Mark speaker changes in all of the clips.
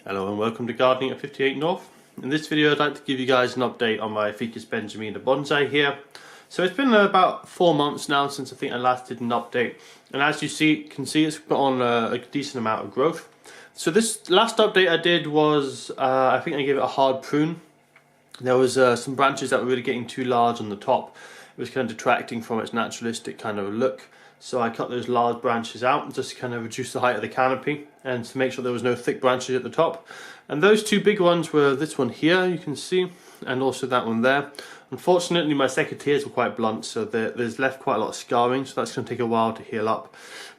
Speaker 1: Hello and welcome to Gardening at 58 North. In this video I'd like to give you guys an update on my Ficus Benjamina Bonsai here. So it's been about 4 months now since I think I last did an update, and as you can see it's put on a decent amount of growth. So this last update I did was, I think I gave it a hard prune. There was some branches that were really getting too large on the top. It was kind of detracting from its naturalistic kind of look. So I cut those large branches out just to kind of reduce the height of the canopy and to make sure there was no thick branches at the top. And those two big ones were this one here, you can see, and also that one there. Unfortunately my secateurs were quite blunt, so there's left quite a lot of scarring, so that's going to take a while to heal up.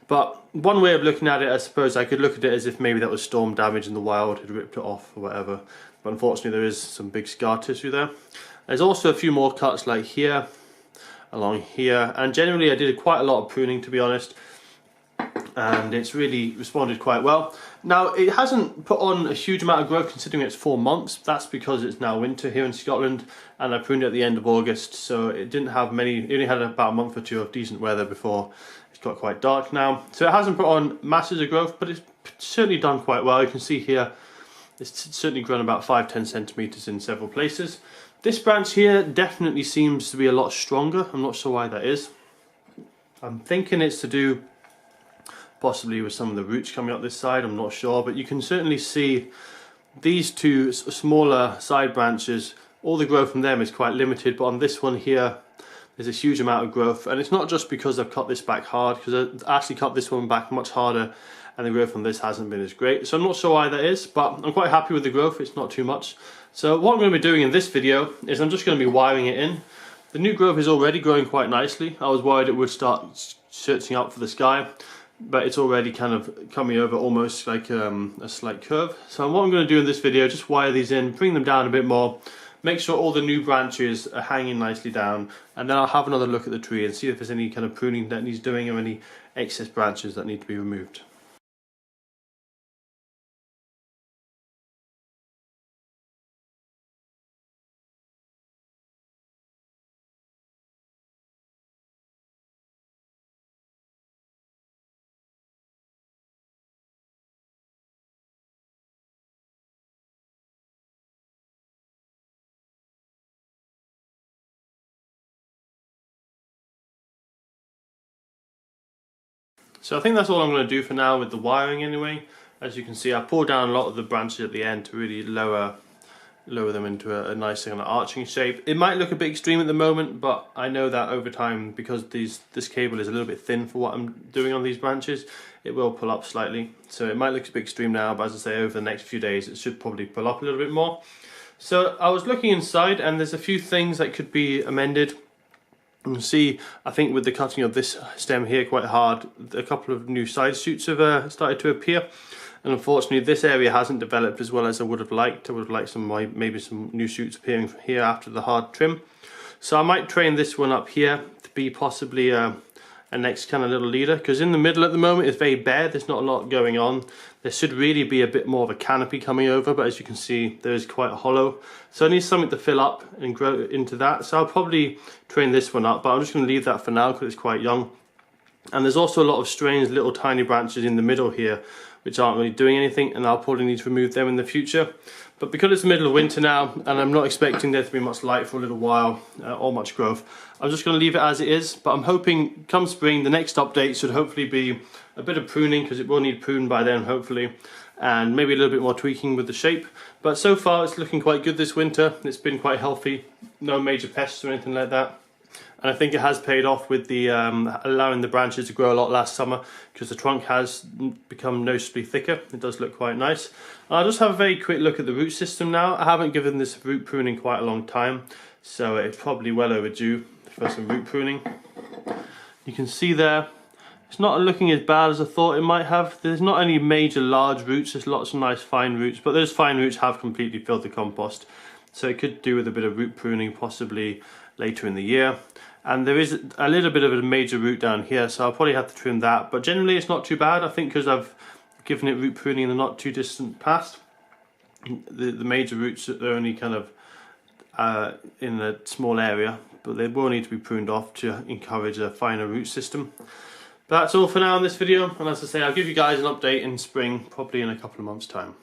Speaker 1: But one way of looking at it, I suppose I could look at it as if maybe that was storm damage and the wild had ripped it off or whatever. But unfortunately there is some big scar tissue there. There's also a few more cuts like here, along here, and generally I did quite a lot of pruning, to be honest, and it's really responded quite well. Now it hasn't put on a huge amount of growth considering it's 4 months. That's because it's now winter here in Scotland, and I pruned it at the end of August, so it didn't have many. It only had about a month or two of decent weather before it's got quite dark now. So it hasn't put on masses of growth, but it's certainly done quite well. You can see here it's certainly grown about 5-10 centimeters in several places. This branch here definitely seems to be a lot stronger. I'm not sure why that is. I'm thinking it's to do possibly with some of the roots coming up this side, I'm not sure, but you can certainly see these two smaller side branches, all the growth from them is quite limited, but on this one here there's a huge amount of growth, and it's not just because I've cut this back hard, because I actually cut this one back much harder and the growth on this hasn't been as great. So I'm not sure why that is, but I'm quite happy with the growth. It's not too much. So what I'm going to be doing in this video is I'm just going to be wiring it in. The new growth is already growing quite nicely. I was worried it would start searching up for the sky, but it's already kind of coming over almost like a slight curve. So what I'm going to do in this video, just wire these in, bring them down a bit more, make sure all the new branches are hanging nicely down, and then I'll have another look at the tree and see if there's any kind of pruning that needs doing or any excess branches that need to be removed. So I think that's all I'm going to do for now with the wiring anyway. As you can see, I pulled down a lot of the branches at the end to really lower them into a nice kind of arching shape. It might look a bit extreme at the moment, but I know that over time, because this cable is a little bit thin for what I'm doing on these branches, it will pull up slightly. So it might look a bit extreme now, but as I say, over the next few days it should probably pull up a little bit more. So I was looking inside and there's a few things that could be amended. You can see, I think with the cutting of this stem here quite hard, a couple of new side shoots have started to appear, and unfortunately this area hasn't developed as well as I would have liked. I would have liked maybe some new shoots appearing from here after the hard trim. So I might train this one up here to be possibly a next kind of little leader, because in the middle at the moment it's very bare, there's not a lot going on. There should really be a bit more of a canopy coming over, but as you can see there is quite a hollow, so I need something to fill up and grow into that. So I'll probably train this one up, but I'm just going to leave that for now because it's quite young. And there's also a lot of strange little tiny branches in the middle here which aren't really doing anything, and I'll probably need to remove them in the future. But because it's the middle of winter now and I'm not expecting there to be much light for a little while or much growth, I'm just going to leave it as it is. But I'm hoping come spring the next update should hopefully be a bit of pruning, because it will need prune by then hopefully, and maybe a little bit more tweaking with the shape. But so far it's looking quite good this winter. It's been quite healthy, no major pests or anything like that. And I think it has paid off with the allowing the branches to grow a lot last summer, because the trunk has become noticeably thicker. It does look quite nice. I'll just have a very quick look at the root system now. I haven't given this root pruning quite a long time, so it's probably well overdue for some root pruning. You can see there, it's not looking as bad as I thought it might have. There's not any major large roots, there's lots of nice fine roots, but those fine roots have completely filled the compost. So it could do with a bit of root pruning possibly later in the year. And there is a little bit of a major root down here, so I'll probably have to trim that. But generally it's not too bad, I think, because I've given it root pruning in the not too distant past. The major roots are only kind of in a small area, but they will need to be pruned off to encourage a finer root system. But that's all for now in this video, and as I say, I'll give you guys an update in spring, probably in a couple of months' time.